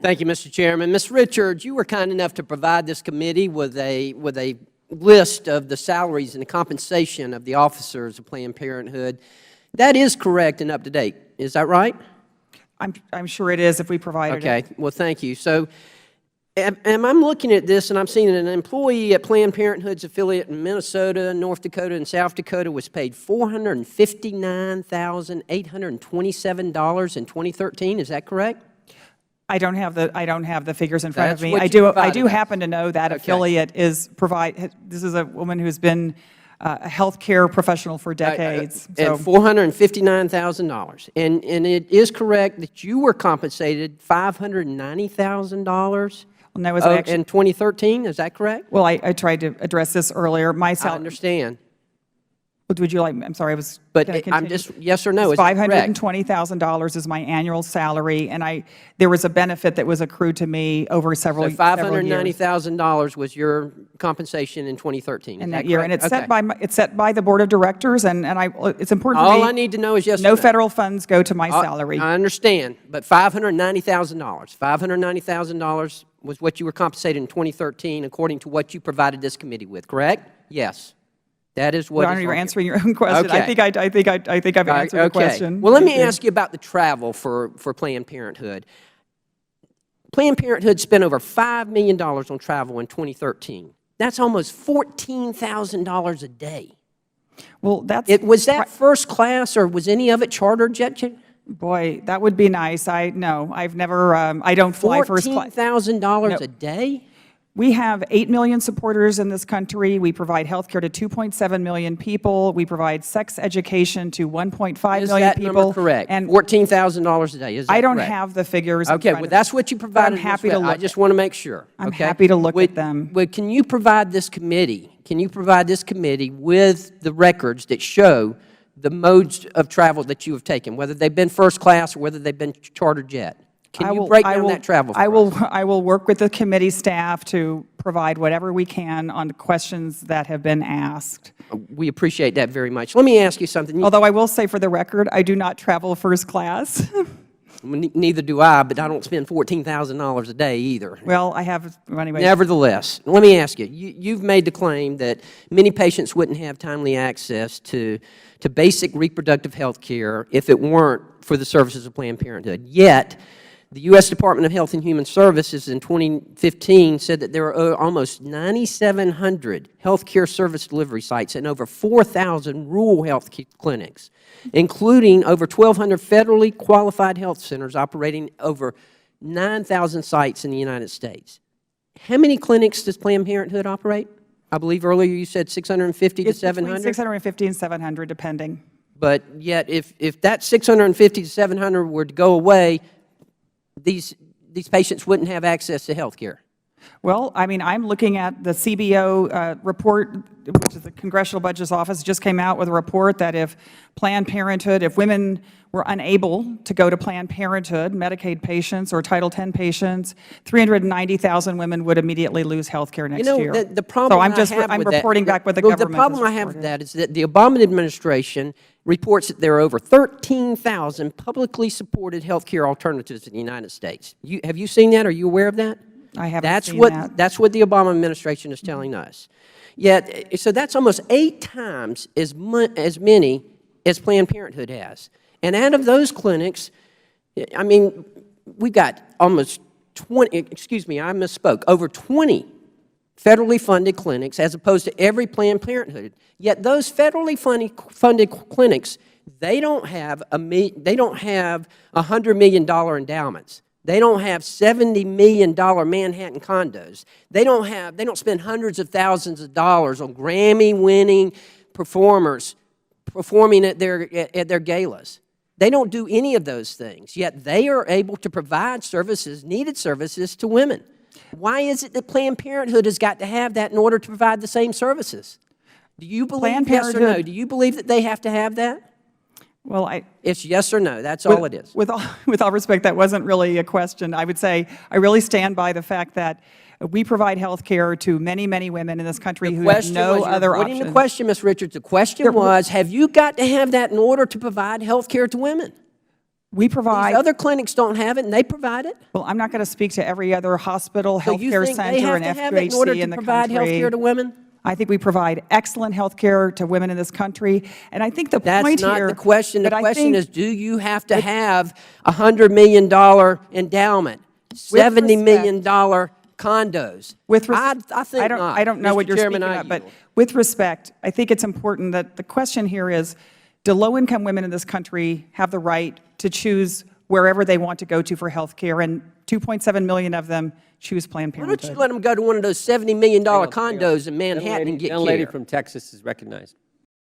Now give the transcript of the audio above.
Thank you, Mr. Chairman. Ms. Richards, you were kind enough to provide this committee with a list of the salaries and the compensation of the officers of Planned Parenthood. That is correct and up to date. Is that right? I'm sure it is if we provided it. Okay. Well, thank you. So, I'm looking at this and I'm seeing an employee at Planned Parenthood's affiliate in Minnesota, North Dakota, and South Dakota was paid $459,827 in 2013. Is that correct? I don't have the figures in front of me. That's what I do happen to know that affiliate is this is a woman who's been a healthcare professional for decades. And $459,000. And it is correct that you were compensated $590,000 in 2013. Is that correct? Well, I tried to address this earlier. My salary. I understand. Would you like? I'm sorry, I was. But I'm just yes or no. Is $520,000 is my annual salary, and there was a benefit that was accrued to me over several. So $590,000 was your compensation in 2013. In that year, and it's set by the board of directors, and it's important for me. All I need to know is yes. No federal funds go to my salary. I understand, but $590,000. $590,000 was what you were compensated in 2013, according to what you provided this committee with. Correct? Yes. That is what. You're answering your own question. Okay. I think I've answered the question. Well, let me ask you about the travel for Planned Parenthood. Planned Parenthood spent over $5 million on travel in 2013. That's almost $14,000 a day. Well, was that first class or was any of it chartered jet? Boy, that would be nice. I've never. I don't fly first class. $14,000 a day. We have 8 million supporters in this country. We provide health care to 2.7 million people. We provide sex education to 1.5 million people. Is that number correct? And $14,000 a day, is that I don't correct? have the figures. Okay, well, that's what you provided. I'm happy to look. I just want to make sure. I'm happy to look at them. Can you provide this committee, with the records that show the modes of travel that you have taken, whether they've been first class or whether they've been chartered jet? Can you break down that travel for us? I will work with the committee staff to provide whatever we can on the questions that have been asked. We appreciate that very much. Let me ask you something. Although I will say for the record, I do not travel first class. Neither do I, but I don't spend $14,000 a day either. Well, I have, anyway. Nevertheless, let me ask you, you've made the claim that many patients wouldn't have timely access to basic reproductive health care if it weren't for the services of Planned Parenthood. Yet, the U.S. Department of Health and Human Services in 2015 said that there are almost 9,700 health care service delivery sites and over 4,000 rural health clinics, including over 1,200 federally qualified health centers operating over 9,000 sites in the United States. How many clinics does Planned Parenthood operate? I believe earlier you said 650 to 700? Between 650 and 700, depending. But yet, if that 650 to 700 were to go away, these patients wouldn't have access to health care. Well, I mean, I'm looking at the CBO report, which is the Congressional Budget Office, just came out with a report that if Planned Parenthood, if women were unable to go to Planned Parenthood, Medicaid patients or Title X patients, 390,000 women would immediately lose health care next year. The problem I'm reporting back what the government The problem I have with that is that the Obama administration reports that there are over 13,000 publicly supported health care alternatives in the United States. Have you seen that? Are you aware of that? I haven't seen that. That's what the Obama administration is telling us. Yet, so that's almost 8 times as many as Planned Parenthood has. And out of those clinics, I mean, we got almost 20, excuse me, I misspoke, over 20 federally funded clinics as opposed to every Planned Parenthood. Yet those federally funded clinics, they don't have $100 million endowments. They don't have $70 million Manhattan condos. They don't spend hundreds of thousands of dollars on Grammy-winning performers performing at their galas. They don't do any of those things, yet they are able to provide services, needed services to women. Why is it that Planned Parenthood has got to have that in order to provide the same services? Do you believe, yes or no, do you believe that they have to have that? Well, it's yes or no, that's all it is. With all respect, that wasn't really a question. I would say I really stand by the fact that we provide health care to many, many women in this country who have no other option. The question, Ms. Richards, the question was, have you got to have that in order to provide health care to women? We provide, These other clinics don't have it, and they provide it? well, I'm not going to speak to every other hospital, So you healthcare think they center, have and to have it in order FQHC to in the provide health care to country. women? I think we provide excellent health care to women in this country. And I think the That's point not here. the question. The but I question think is, do you have to have a $100 million endowment, $70 million condos? With I think not. I don't know what Mr. you're Chairman, speaking I about, but yield. with respect, I think it's important that the question here is, do low-income women in this country have the right to choose wherever they want to go to for health care? And 2.7 million of them choose Planned Why don't you Parenthood. let them go to one of those $70 million condos in Manhattan and get Young lady care? from Texas is recognized.